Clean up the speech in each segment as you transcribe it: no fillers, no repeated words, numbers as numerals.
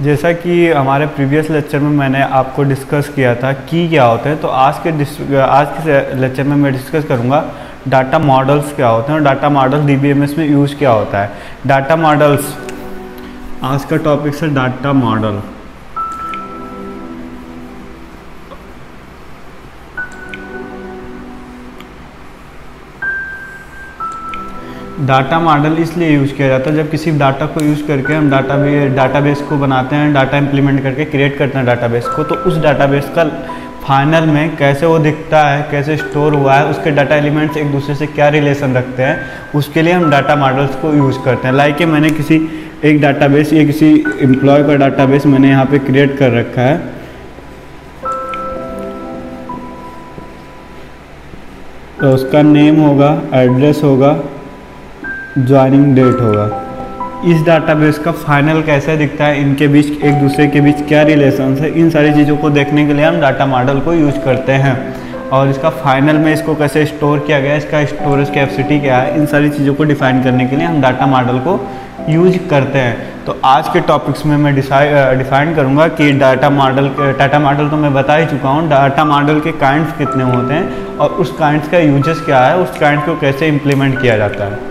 जैसा कि हमारे प्रीवियस लेक्चर में मैंने आपको डिस्कस किया था की क्या होते हैं, तो आज के लेक्चर में मैं डिस्कस करूंगा डाटा मॉडल्स क्या होते हैं और डाटा मॉडल डीबीएमएस में यूज क्या होता है। डाटा मॉडल्स आज का टॉपिक है, डाटा मॉडल। डाटा मॉडल इसलिए यूज़ किया जाता है जब किसी डाटा को यूज़ करके हम डाटाबेस को बनाते हैं, डाटा इंप्लीमेंट करके क्रिएट करते हैं डाटाबेस को, तो उस डाटाबेस का फाइनल में कैसे वो दिखता है, कैसे स्टोर हुआ है, उसके डाटा एलिमेंट्स एक दूसरे से क्या रिलेशन रखते हैं, उसके लिए हम डाटा मॉडल्स को यूज़ करते हैं। लाइक मैंने एक डाटाबेस, ये किसी एम्प्लॉय का डाटाबेस मैंने यहाँ पे क्रिएट कर रखा है, तो उसका नेम होगा, एड्रेस होगा, ज्वाइनिंग डेट होगा। इस डाटाबेस का फाइनल कैसे दिखता है, इनके बीच एक दूसरे के बीच क्या रिलेशन है, इन सारी चीज़ों को देखने के लिए हम डाटा मॉडल को यूज करते हैं। और इसका फाइनल में इसको कैसे स्टोर किया गया, इसका स्टोरेज कैपेसिटी क्या है, इन सारी चीज़ों को डिफाइन करने के लिए हम डाटा मॉडल को यूज करते हैं। तो आज के टॉपिक्स में मैं डिफाइन करूँगा कि डाटा मॉडल तो मैं बता ही चुका हूँ, डाटा मॉडल के काइंड्स कितने होते हैं और उस काइंड्स का यूजेस क्या है, उस काइंड को कैसे इम्प्लीमेंट किया जाता है।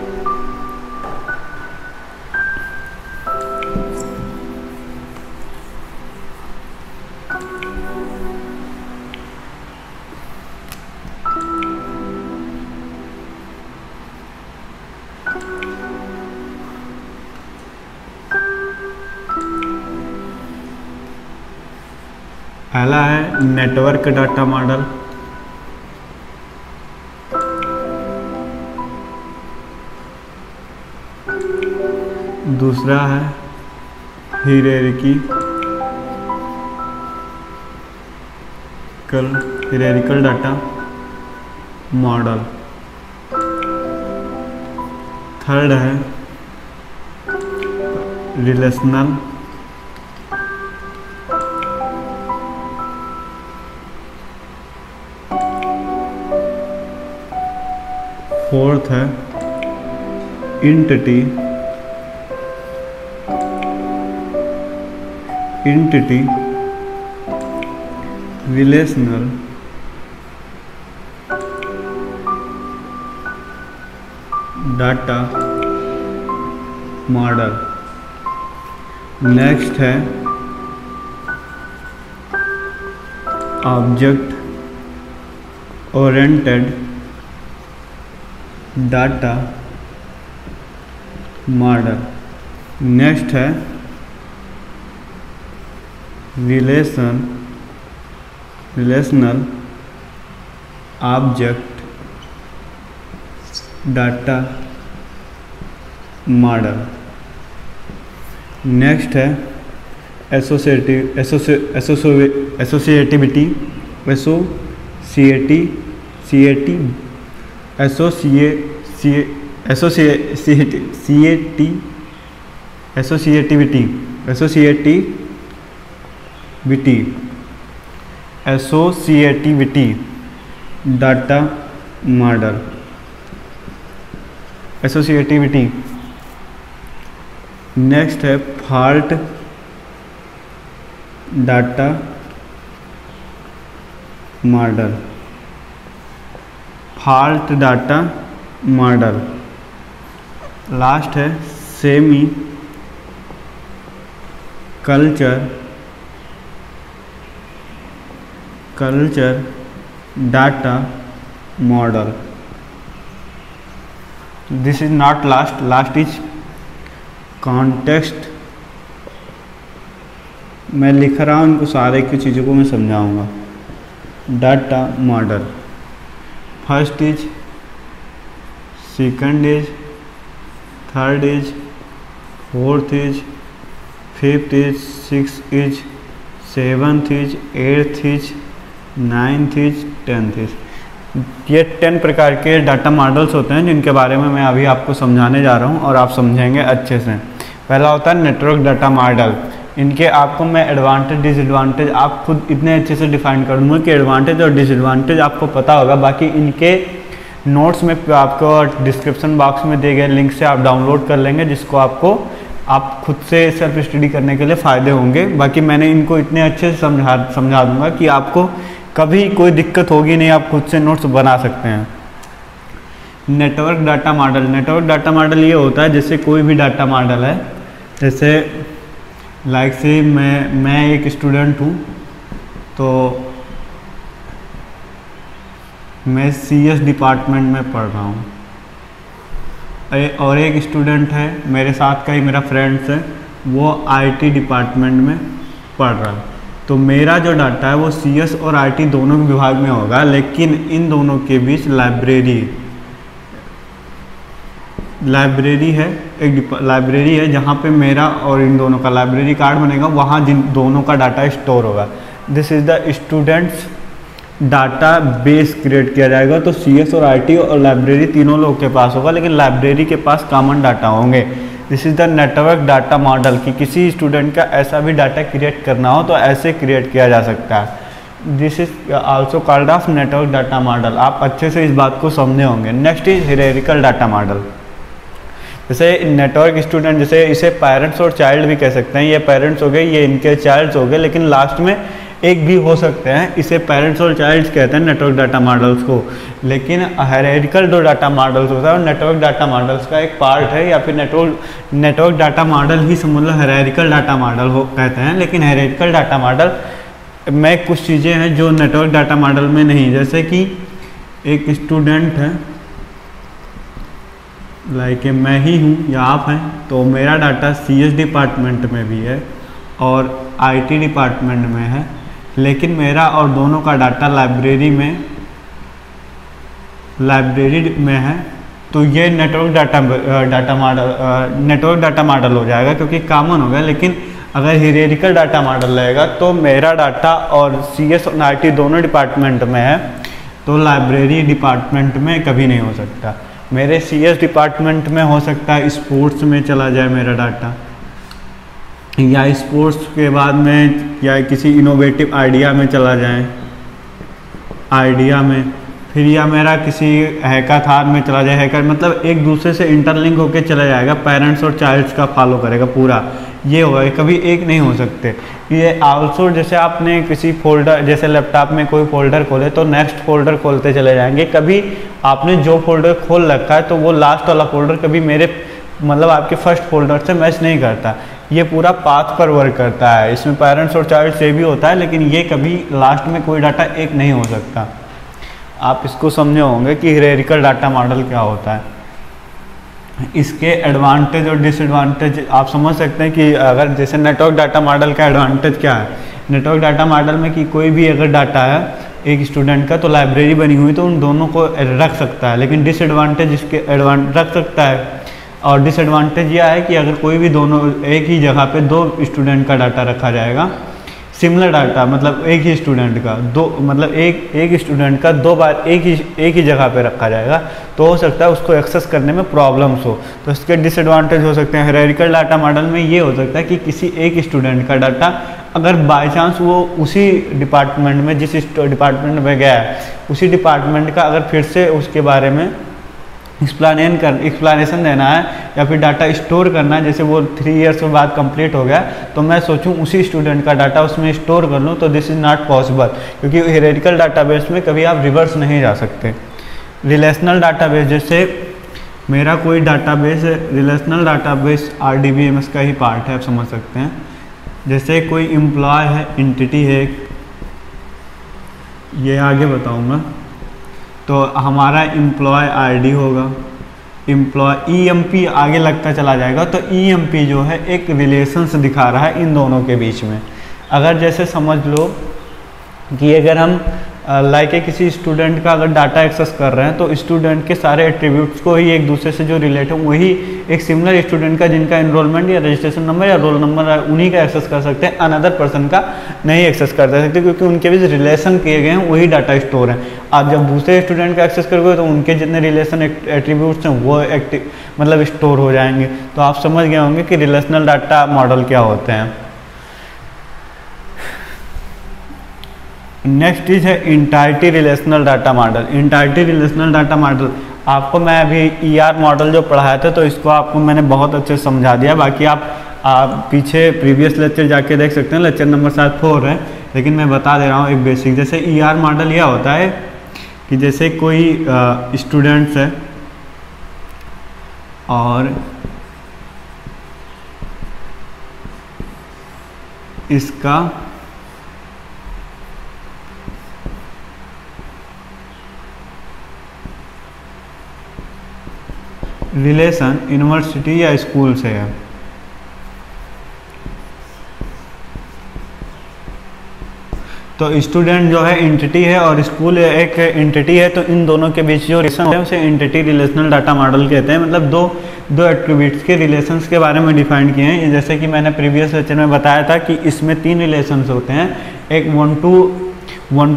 पहला है नेटवर्क डाटा मॉडल, दूसरा है हियरार्किकल डाटा मॉडल, थर्ड है रिलेशनल, फोर्थ है entity relational, data model. Next है object oriented data model. Next है relational object data model. Next है associativity data model. Associativity. Next है flat data model, flat data model. Last है semi culture data model. This is not last is context. मैं लिख रहा हूँ, इनको सारे की चीज़ों को मैं समझाऊंगा। Data model, first is, second is, third is, fourth is, fifth is, sixth is, seventh is, eighth is, ninth is, tenth is. ये 10 प्रकार के डाटा मॉडल्स होते हैं जिनके बारे में मैं अभी आपको समझाने जा रहा हूँ और आप समझेंगे अच्छे से। पहला होता है नेटवर्क डाटा मॉडल। इनके आपको मैं एडवांटेज डिसएडवांटेज आप खुद इतने अच्छे से डिफाइन कर दूँगा कि एडवांटेज और डिसएडवांटेज आपको पता होगा। बाकी इनके नोट्स में आपको डिस्क्रिप्शन बॉक्स में दिए गए लिंक से आप डाउनलोड कर लेंगे, जिसको आपको आप खुद से सेल्फ स्टडी करने के लिए फ़ायदे होंगे। बाकी मैंने इनको इतने अच्छे से समझा दूंगा कि आपको कभी कोई दिक्कत होगी नहीं, आप खुद से नोट्स बना सकते हैं। Network data model, network data model ये होता है जैसे कोई भी डाटा मॉडल है, जैसे लाइक से मैं एक स्टूडेंट हूँ, तो मैं CS डिपार्टमेंट में पढ़ रहा हूँ और एक स्टूडेंट है मेरे साथ का ही मेरा फ्रेंड्स है, वो IT डिपार्टमेंट में पढ़ रहा है। तो मेरा जो डाटा है वो CS और IT दोनों के विभाग में होगा, लेकिन इन दोनों के बीच लाइब्रेरी है, एक लाइब्रेरी है जहाँ पे मेरा और इन दोनों का लाइब्रेरी कार्ड बनेगा, वहाँ जिन दोनों का डाटा स्टोर होगा। This is the students data base create किया जाएगा। तो CS और IT और लाइब्रेरी तीनों लोग के पास होगा, लेकिन लाइब्रेरी के पास कॉमन डाटा होंगे। This is the network data model कि किसी स्टूडेंट का ऐसा भी डाटा क्रिएट करना हो तो ऐसे क्रिएट किया जा सकता है। This is also called off network data model. आप अच्छे से इस बात को समझे होंगे। Next is hierarchical data model. जैसे नेटवर्क स्टूडेंट, जैसे इसे पेरेंट्स और चाइल्ड भी कह सकते हैं। ये पेरेंट्स हो गए, ये इनके चाइल्ड्स हो गए, लेकिन लास्ट में एक भी हो सकते हैं। इसे पेरेंट्स और चाइल्ड्स कहते हैं नेटवर्क डाटा मॉडल्स को। लेकिन हायरार्किकल जो डाटा मॉडल्स होता है वो नेटवर्क डाटा मॉडल्स का एक पार्ट है, या फिर नेटवर्क डाटा मॉडल ही समझ लो हायरार्किकल डाटा मॉडल हो कहते हैं। लेकिन हायरार्किकल डाटा मॉडल में कुछ चीज़ें हैं जो नेटवर्क डाटा मॉडल में नहीं। जैसे कि एक स्टूडेंट है, लाइक मैं ही हूँ या आप हैं, तो मेरा डाटा CS डिपार्टमेंट में भी है और IT डिपार्टमेंट में है, लेकिन मेरा और दोनों का डाटा लाइब्रेरी में है। तो ये नेटवर्क डाटा मॉडल हो जाएगा क्योंकि कॉमन हो गया। लेकिन अगर हायरार्किकल डाटा मॉडल रहेगा तो मेरा डाटा और CS और IT दोनों डिपार्टमेंट में है, तो लाइब्रेरी डिपार्टमेंट में कभी नहीं हो सकता। मेरे CS डिपार्टमेंट में हो सकता है स्पोर्ट्स में चला जाए मेरा डाटा, या स्पोर्ट्स के बाद में या किसी इनोवेटिव आइडिया में चला जाए, आइडिया में, फिर या मेरा किसी हैकाथॉन में चला जाए। हैकर मतलब एक दूसरे से इंटरलिंक होके चला जाएगा, पेरेंट्स और चाइल्ड्स का फॉलो करेगा पूरा, ये होगा। कभी एक नहीं हो सकते। ये आल्सो जैसे आपने किसी फोल्डर, जैसे लैपटॉप में कोई फोल्डर खोले तो नेक्स्ट फोल्डर खोलते चले जाएंगे। कभी आपने जो फोल्डर खोल रखा है तो वो लास्ट वाला फोल्डर कभी मेरे मतलब आपके फर्स्ट फोल्डर से मैच नहीं करता। ये पूरा पाथ पर वर्क करता है। इसमें पेरेंट्स और चाइल्ड से भी होता है, लेकिन ये कभी लास्ट में कोई डाटा एक नहीं हो सकता। आप इसको समझे होंगे कि हायरार्किकल डाटा मॉडल क्या होता है। इसके एडवांटेज और डिसएडवांटेज आप समझ सकते हैं कि अगर जैसे नेटवर्क डाटा मॉडल का एडवांटेज क्या है। नेटवर्क डाटा मॉडल में कि कोई भी अगर डाटा है एक स्टूडेंट का, तो लाइब्रेरी बनी हुई तो उन दोनों को रख सकता है। लेकिन डिसएडवांटेज इसके रख सकता है, और डिसएडवांटेज यह है कि अगर कोई भी दोनों एक ही जगह पे दो स्टूडेंट का डाटा रखा जाएगा, सिमिलर डाटा मतलब एक ही स्टूडेंट का एक स्टूडेंट का दो बार एक ही जगह पे रखा जाएगा, तो हो सकता है उसको एक्सेस करने में प्रॉब्लम्स हो। तो इसके डिसएडवांटेज हो सकते हैं। हायरार्किकल डाटा मॉडल में ये हो सकता है कि किसी एक स्टूडेंट का डाटा अगर बाय चांस वो उसी डिपार्टमेंट में, जिस डिपार्टमेंट में गया है, उसी डिपार्टमेंट का अगर फिर से उसके बारे में एक्सप्लेनेशन देना है या फिर डाटा स्टोर करना है, जैसे वो 3 इयर्स के बाद कंप्लीट हो गया, तो मैं सोचूं उसी स्टूडेंट का डाटा उसमें स्टोर कर लूं, तो दिस इज़ नॉट पॉसिबल, क्योंकि हायरार्किकल डाटाबेस में कभी आप रिवर्स नहीं जा सकते। रिलेशनल डाटाबेस, जैसे मेरा कोई डाटाबेस है, रिलेशनल डाटाबेस RDBMS का ही पार्ट है, आप समझ सकते हैं। जैसे कोई एम्प्लॉय है, एंटिटी है, ये आगे बताऊंगा। तो हमारा एम्प्लॉय ID होगा, एम्प्लॉय EMP आगे लगता चला जाएगा। तो EMP जो है एक रिलेशंस दिखा रहा है इन दोनों के बीच में। अगर जैसे समझ लो कि अगर हम किसी स्टूडेंट का अगर डाटा एक्सेस कर रहे हैं, तो स्टूडेंट के सारे एट्रीब्यूट्स को ही एक दूसरे से जो रिलेट हो वही एक सिमिलर स्टूडेंट का जिनका एनरोलमेंट या रजिस्ट्रेशन नंबर या रोल नंबर है उन्हीं का एक्सेस कर सकते हैं, अनदर पर्सन का नहीं एक्सेस कर सकते, क्योंकि उनके बीच रिलेशन किए गए हैं, वही डाटा स्टोर है। आप जब दूसरे स्टूडेंट का एक्सेस करोगे तो उनके जितने रिलेशन एट्रीब्यूट्स हैं वो स्टोर हो जाएंगे। तो आप समझ गए होंगे कि रिलेशनल डाटा मॉडल क्या होते हैं। नेक्स्ट इज है entirety relational data model. Entirety relational data model आपको मैं अभी ER मॉडल जो पढ़ाया था तो इसको आपको मैंने बहुत अच्छे से समझा दिया। बाकी आप पीछे प्रीवियस लेक्चर जाके देख सकते हैं, लेक्चर नंबर 4 है, लेकिन मैं बता दे रहा हूँ एक बेसिक। जैसे ER मॉडल यह होता है कि जैसे कोई स्टूडेंट्स है और इसका रिलेशन यूनिवर्सिटी या स्कूल से है। तो स्टूडेंट जो है एंटिटी है और स्कूल एक एंटिटी है, तो इन दोनों के बीच जो रिलेशन है उसे एंटिटी रिलेशनल डाटा मॉडल कहते हैं। मतलब दो एट्रीब्यूट्स के रिलेशंस के बारे में डिफाइन किए हैं। जैसे कि मैंने प्रीवियस लेक्चर में बताया था कि इसमें 3 रिलेशंस होते हैं, एक 1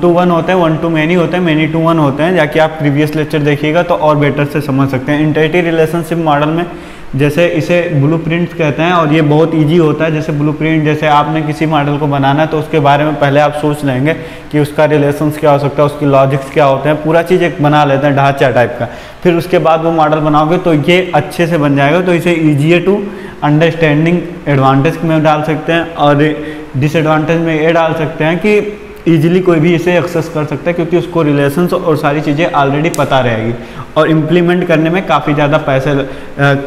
to 1 होते हैं, 1 to many होते हैं, many to 1 होते हैं। जाके आप प्रीवियस लेक्चर देखिएगा तो और बेटर से समझ सकते हैं। एंटिटी रिलेशनशिप मॉडल में जैसे इसे ब्लूप्रिंट कहते हैं और ये बहुत इजी होता है। जैसे ब्लूप्रिंट, जैसे आपने किसी मॉडल को बनाना है तो उसके बारे में पहले आप सोच लेंगे कि उसका रिलेशंस क्या हो सकता है, उसकी लॉजिक्स क्या होते हैं, पूरा चीज़ एक बना लेते हैं ढांचा टाइप का। फिर उसके बाद वो मॉडल बनाओगे तो ये अच्छे से बन जाएगा। तो इसे ईजियर टू अंडरस्टैंडिंग एडवांटेज में डाल सकते हैं और डिसएडवांटेज में ये डाल सकते हैं कि ईजिली कोई भी इसे एक्सेस कर सकता है, क्योंकि उसको रिलेशंस और सारी चीज़ें ऑलरेडी पता रहेगी। और इम्प्लीमेंट करने में काफ़ी ज़्यादा पैसे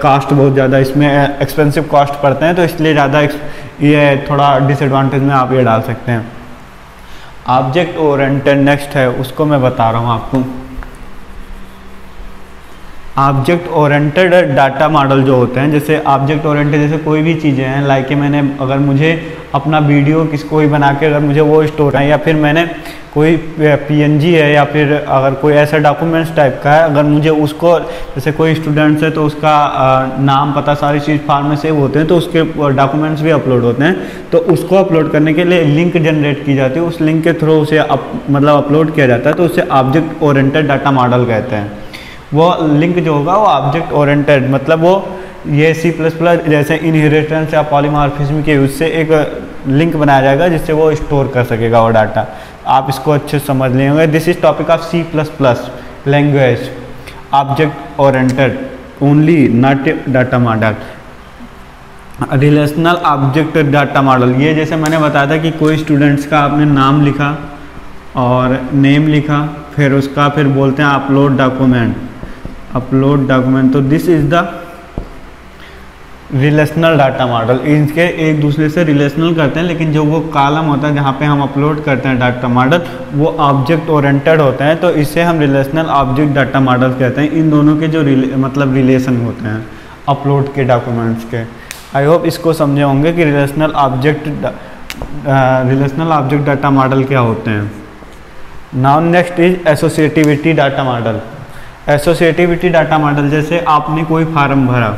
कास्ट बहुत ज़्यादा इसमें एक्सपेंसिव कॉस्ट पड़ते हैं, तो इसलिए ज़्यादा ये थोड़ा डिसएडवांटेज में आप ये डाल सकते हैं। ऑब्जेक्ट ओरिएंटेड नेक्स्ट है, उसको मैं बता रहा हूँ आपको। ऑब्जेक्ट ओरिएंटेड डाटा मॉडल जो होते हैं, जैसे ऑब्जेक्ट ओरिएंटेड जैसे कोई भी चीज़ें हैं, लाइक मैंने अगर मुझे अपना वीडियो किसको भी बना के अगर मुझे वो स्टोर है, या फिर मैंने कोई PNG है, या फिर अगर कोई ऐसा डॉक्यूमेंट्स टाइप का है, अगर मुझे उसको, जैसे कोई स्टूडेंट्स है तो उसका नाम पता सारी चीज़ फार्म में सेव होते हैं, तो उसके डॉक्यूमेंट्स भी अपलोड होते हैं। तो उसको अपलोड करने के लिए लिंक जनरेट की जाती है, उस लिंक के थ्रू उसे मतलब अपलोड किया जाता है, तो उसे ऑब्जेक्ट ओरिएंटेड डाटा मॉडल कहते हैं। वो लिंक जो होगा वो ऑब्जेक्ट ओरिएंटेड, मतलब वो ये C++ जैसे इनहेरिटेंस या पॉलीमॉर्फिज्म के यूज से एक लिंक बनाया जाएगा जिससे वो स्टोर कर सकेगा वो डाटा। आप इसको अच्छे से समझ लेंगे। This is topic of C++ language, object oriented only, not data model. Relational object data model, ये जैसे मैंने बताया था कि कोई स्टूडेंट्स का आपने नाम लिखा और नेम लिखा, फिर उसका फिर बोलते हैं अपलोड डॉक्यूमेंट, तो this is the relational data model. इनके एक दूसरे से रिलेशनल करते हैं, लेकिन जो वो कॉलम होता है जहाँ पे हम अपलोड करते हैं डाटा मॉडल, वो ऑब्जेक्ट ओरिएंटेड होता है, तो इसे हम रिलेशनल ऑब्जेक्ट डाटा मॉडल कहते हैं। इन दोनों के जो मतलब रिलेशन होते हैं अपलोड के डॉक्यूमेंट्स के। आई होप इसको समझे होंगे कि रिलेशनल ऑब्जेक्ट डाटा मॉडल क्या होते हैं। Now next is associativity data model. Associativity data model, जैसे आपने कोई फार्म भरा,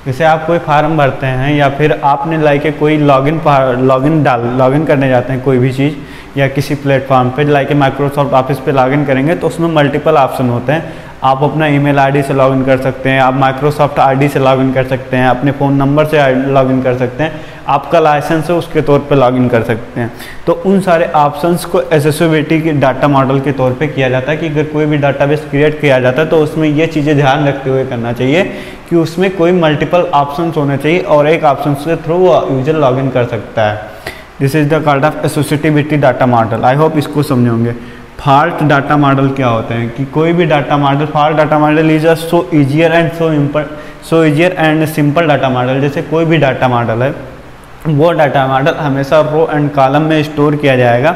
जैसे आप कोई फार्म भरते हैं या फिर आपने लाइक कोई लॉगिन करने जाते हैं कोई भी चीज़ या किसी प्लेटफॉर्म पे, लाइक माइक्रोसॉफ्ट ऑफिस पे लॉगिन करेंगे तो उसमें मल्टीपल ऑप्शन होते हैं। आप अपना ईमेल आईडी से लॉगिन कर सकते हैं, आप माइक्रोसॉफ्ट आईडी से लॉगिन कर सकते हैं, अपने फ़ोन नंबर से लॉगिन कर सकते हैं, आपका लाइसेंस है उसके तौर पे लॉगिन कर सकते हैं। तो उन सारे ऑप्शंस को एसोसिएटिविटी के डाटा मॉडल के तौर पे किया जाता है कि अगर कोई भी डाटाबेस क्रिएट किया जाता है तो उसमें ये चीज़ें ध्यान रखते हुए करना चाहिए कि उसमें कोई मल्टीपल ऑप्शंस होने चाहिए और एक ऑप्शन के थ्रू वो यूजर लॉगिन कर सकता है। This is the called off associativity data model. I hope इसको समझे होंगे। फॉल्ट डाटा मॉडल क्या होते हैं कि कोई भी data model, flat data model is a so easier and simple data model. जैसे कोई भी डाटा मॉडल है, वो डाटा मॉडल हमेशा रो एंड कॉलम में स्टोर किया जाएगा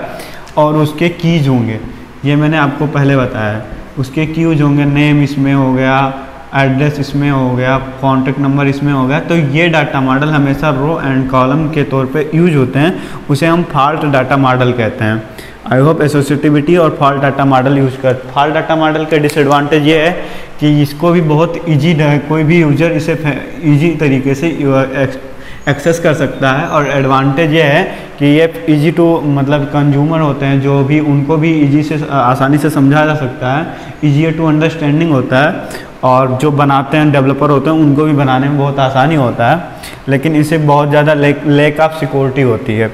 और उसके कीज होंगे, ये मैंने आपको पहले बताया है। उसके कीज होंगे, नेम इसमें हो गया, एड्रेस इसमें हो गया, कॉन्टैक्ट नंबर इसमें हो गया। तो ये डाटा मॉडल हमेशा रो एंड कॉलम के तौर पे यूज होते हैं, उसे हम फॉल्ट डाटा मॉडल कहते हैं। आई होप एसोसिएटिविटी और फॉल्ट डाटा मॉडल यूज कर। फॉल्ट डाटा मॉडल के डिसएडवांटेज ये है कि इसको भी बहुत ईजी, कोई भी यूजर इसे ईजी तरीके से एक्सेस कर सकता है, और एडवांटेज ये है कि ये इजी टू मतलब कंज्यूमर होते हैं जो भी, उनको भी इजी से आसानी से समझा जा सकता है, ईजियर टू अंडरस्टैंडिंग होता है, और जो बनाते हैं डेवलपर होते हैं उनको भी बनाने में बहुत आसानी होता है। लेकिन इसे बहुत ज़्यादा लैक ऑफ सिक्योरिटी होती है।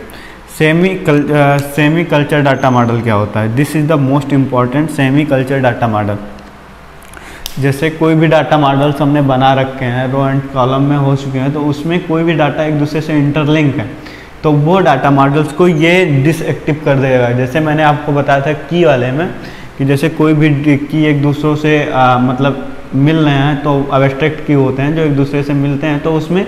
सेमी कल्चर डाटा मॉडल क्या होता है? This is the most important semi culture data model. जैसे कोई भी डाटा मॉडल्स हमने बना रखे हैं, रो एंड कॉलम में हो चुके हैं, तो उसमें कोई भी डाटा एक दूसरे से इंटरलिंक है, तो वो डाटा मॉडल्स को ये डिसएक्टिव कर देगा। जैसे मैंने आपको बताया था की वाले में कि जैसे कोई भी की एक दूसरों से मतलब मिल रहे हैं तो एब्स्ट्रैक्ट की होते हैं जो एक दूसरे से मिलते हैं, तो उसमें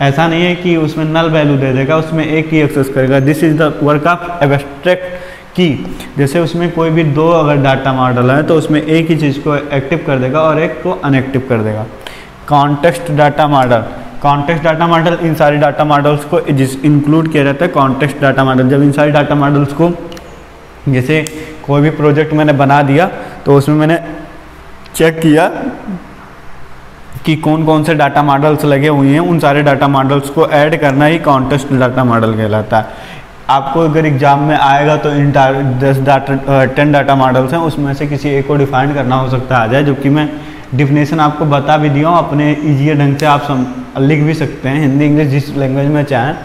ऐसा नहीं है कि उसमें नल वैल्यू दे देगा, उसमें एक ही एक्सेस करेगा। This is the work of abstract की। जैसे उसमें कोई भी दो अगर डाटा मॉडल है तो उसमें एक ही चीज़ को एक्टिव कर देगा और एक को अनएक्टिव कर देगा। Context data model, context data model इन सारी डाटा मॉडल्स को इंक्लूड किया जाता है। कॉन्टेक्स्ट डाटा मॉडल जब इन सारी डाटा मॉडल्स को, जैसे कोई भी प्रोजेक्ट मैंने बना दिया तो उसमें मैंने चेक किया कि कौन कौन से डाटा मॉडल्स लगे हुए हैं, उन सारे डाटा मॉडल्स को ऐड करना ही कॉन्टेक्स्ट डाटा मॉडल कहलाता है। आपको अगर एग्जाम में आएगा तो इन 10 डाटा मॉडल्स हैं, उसमें से किसी एक को डिफाइन करना हो सकता है आ जाए, जो कि मैं डिफिनेशन आपको बता भी दिया हूँ, अपने ईजी ढंग से आप लिख भी सकते हैं, हिंदी इंग्लिश जिस लैंग्वेज में चाहें,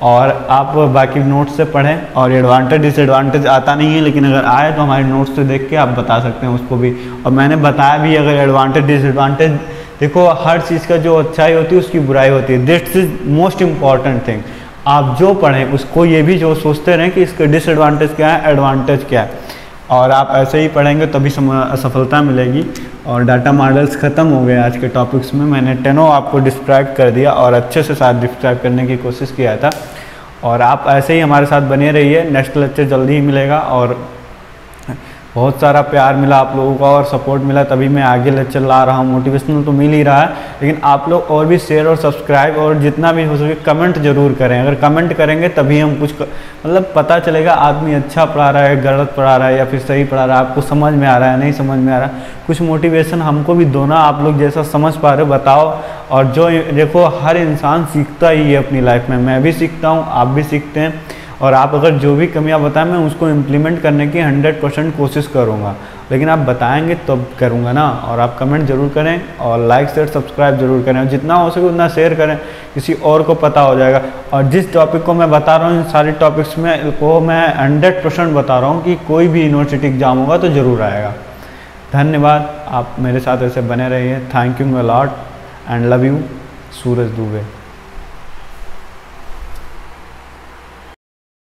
और आप बाकी नोट्स से पढ़ें। और एडवांटेज डिसएडवांटेज आता नहीं है, लेकिन अगर आए तो हमारे नोट्स से देख के आप बता सकते हैं उसको भी। और मैंने बताया भी अगर एडवांटेज डिसएडवांटेज, देखो हर चीज़ का जो अच्छाई होती है उसकी बुराई होती है, this is most important thing. आप जो पढ़ें उसको ये भी जो सोचते रहें कि इसका डिसएडवांटेज क्या है, एडवांटेज क्या है, और आप ऐसे ही पढ़ेंगे तभी सफलता मिलेगी। और डाटा मॉडल्स ख़त्म हो गए आज के टॉपिक्स में, मैंने 10 आपको डिस्क्राइब कर दिया और अच्छे से साथ डिस्क्राइब करने की कोशिश किया था। और आप ऐसे ही हमारे साथ बने रहिए, नेक्स्ट लेक्चर जल्दी ही मिलेगा। और बहुत सारा प्यार मिला आप लोगों का और सपोर्ट मिला, तभी मैं आगे लेक्चर ला रहा हूँ। मोटिवेशनल तो मिल ही रहा है, लेकिन आप लोग और भी शेयर और सब्सक्राइब और जितना भी हो सके कमेंट जरूर करें। अगर कमेंट करेंगे तभी हम कुछ मतलब पता चलेगा आदमी अच्छा पढ़ा रहा है, गलत पढ़ा रहा है या फिर सही पढ़ा रहा है, आपको समझ में आ रहा है, नहीं समझ में आ रहा है। कुछ मोटिवेशन हमको भी दो ना, आप लोग जैसा समझ पा रहे हो बताओ। और जो देखो हर इंसान सीखता ही है अपनी लाइफ में, मैं भी सीखता हूँ, आप भी सीखते हैं। और आप अगर जो भी कमियां बताएं मैं उसको इम्प्लीमेंट करने की 100% कोशिश करूंगा, लेकिन आप बताएंगे तब तो करूंगा ना। और आप कमेंट जरूर करें और लाइक शेयर सब्सक्राइब जरूर करें, और जितना हो सके उतना शेयर करें, किसी और को पता हो जाएगा। और जिस टॉपिक को मैं बता रहा हूँ इन सारे टॉपिक्स में को मैं 100% बता रहा हूँ कि कोई भी यूनिवर्सिटी एग्जाम होगा तो ज़रूर आएगा। धन्यवाद, आप मेरे साथ ऐसे बने रहिए। Thank you a lot and love you. Suraj Dubey.